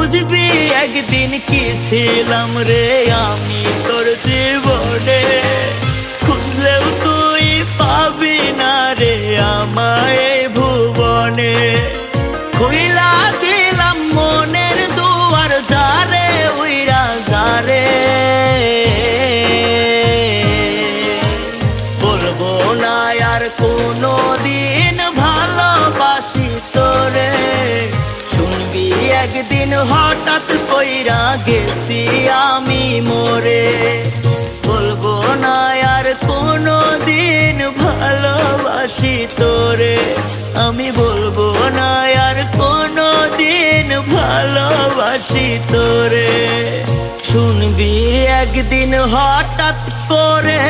বুঝবি একদিন কি ছিলাম রে আমি তোর জীবনে, খুঁজলেও তুই পাবি না রে আমায় এই ভুবনে। খুইলা দিলাম মনের দুয়ার যারে উইরা যারে, বলবো না আর কোনো দিন ভালোবাসি তোরে। শুনবি একদিন হঠাৎ কইরা গেছি আমি মরে, বলবো না আর কোনো দিন ভালোবাসি তোরে। আমি বলবো না আর কোনো দিন ভালোবাসি তোরে। শুনবি একদিন হঠাৎ করে